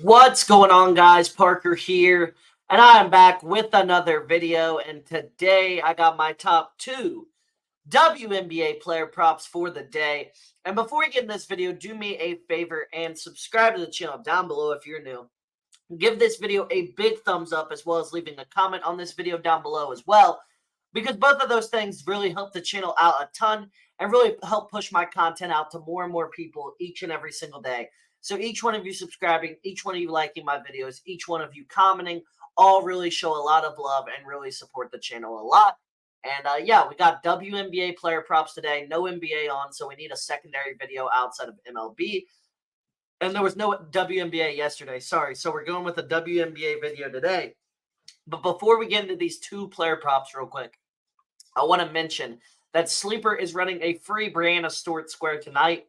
What's going on, guys? Parker here, and I am back with another video. And today I got my top two WNBA player props for the day. And before we get in this video, do me a favor and subscribe to the channel down below if you're new. Give this video a big thumbs up, as well as leaving a comment on this video down below as well, because both of those things really help the channel out a ton and really help push my content out to more and more people each and every single day. So each one of you subscribing, each one of you liking my videos, each one of you commenting, all really show a lot of love and really support the channel a lot. And yeah, we got WNBA player props today. No NBA on, so we need a secondary video outside of MLB. And there was no WNBA yesterday. Sorry. So we're going with a WNBA video today. But before we get into these two player props real quick, I want to mention that Sleeper is running a free Brianna Stewart square tonight.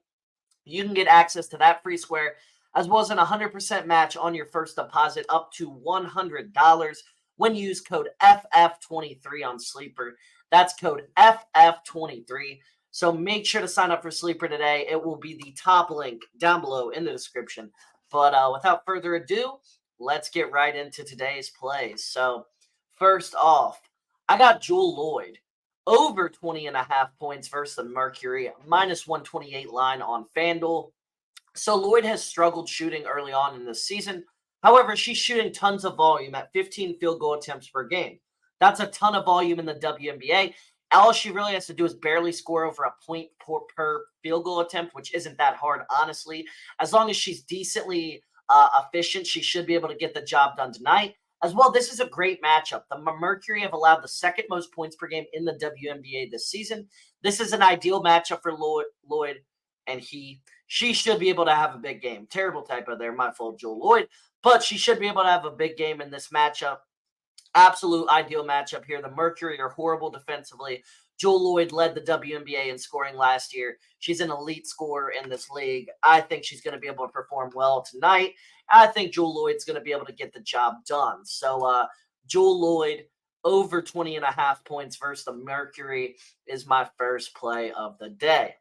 You can get access to that free square as well as an 100% match on your first deposit up to $100 when you use code FF23 on Sleeper. That's code FF23. So make sure to sign up for Sleeper today. It will be the top link down below in the description. But without further ado, let's get right into today's plays. So first off, I got Jewel Lloyd over 20.5 points versus the Mercury, minus 128 line on Fanduel. So Lloyd has struggled shooting early on in this season. However, she's shooting tons of volume at 15 field goal attempts per game. That's a ton of volume in the WNBA. All she really has to do is barely score over a point per field goal attempt, which isn't that hard, honestly. As long as she's decently efficient, she should be able to get the job done tonight. As well, this is a great matchup. The Mercury have allowed the second most points per game in the WNBA this season. This is an ideal matchup for Lloyd, and she should be able to have a big game. Terrible typo there, my fault, Jewel Lloyd. But she should be able to have a big game in this matchup. Absolute ideal matchup here. The Mercury are horrible defensively. Jewel Lloyd led the WNBA in scoring last year. She's an elite scorer in this league. I think she's going to be able to perform well tonight. I think Jewel Lloyd's going to be able to get the job done. So Jewel Lloyd over 20.5 points versus the Mercury is my first play of the day.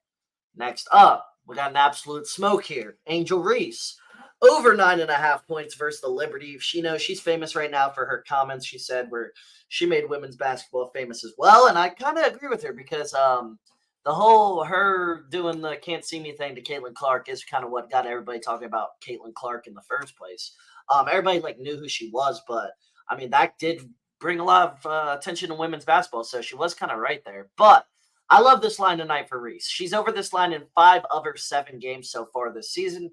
Next up, we got an absolute smoke here. Angel Reese over 9.5 points versus the Liberty. She knows she's famous right now for her comments she said where she made women's basketball famous as well. And I kind of agree with her because the whole her doing the can't see me thing to Caitlin Clark is kind of what got everybody talking about Caitlin Clark in the first place. Everybody knew who she was, but I mean that did bring a lot of attention to women's basketball, so she was kind of right there. But I love this line tonight for Reese. She's over this line in 5 of her 7 games so far this season.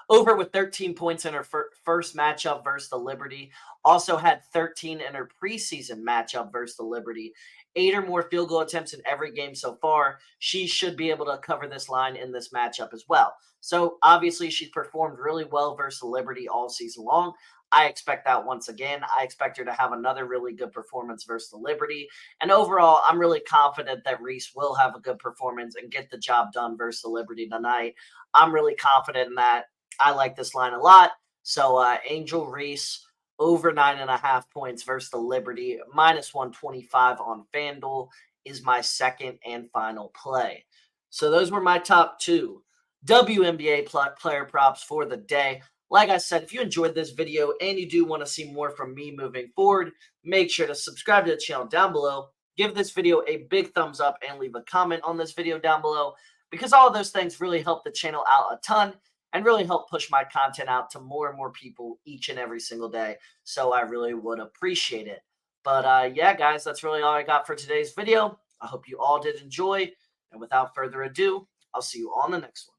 Over with 13 points in her first matchup versus the Liberty. Also had 13 in her preseason matchup versus the Liberty. 8 or more field goal attempts in every game so far. She should be able to cover this line in this matchup as well. So obviously she's performed really well versus the Liberty all season long. I expect that once again. I expect her to have another really good performance versus the Liberty. And overall, I'm really confident that Reese will have a good performance and get the job done versus the Liberty tonight. I'm really confident in that. I like this line a lot. So Angel Reese over 9.5 points versus the Liberty, minus 125 on FanDuel is my second and final play. So those were my top two WNBA player props for the day. Like I said, if you enjoyed this video and you do want to see more from me moving forward, make sure to subscribe to the channel down below. Give this video a big thumbs up and leave a comment on this video down below, because all of those things really help the channel out a ton and really help push my content out to more and more people each and every single day. So I really would appreciate it. But yeah, guys, that's really all I got for today's video. I hope you all did enjoy. And without further ado, I'll see you on the next one.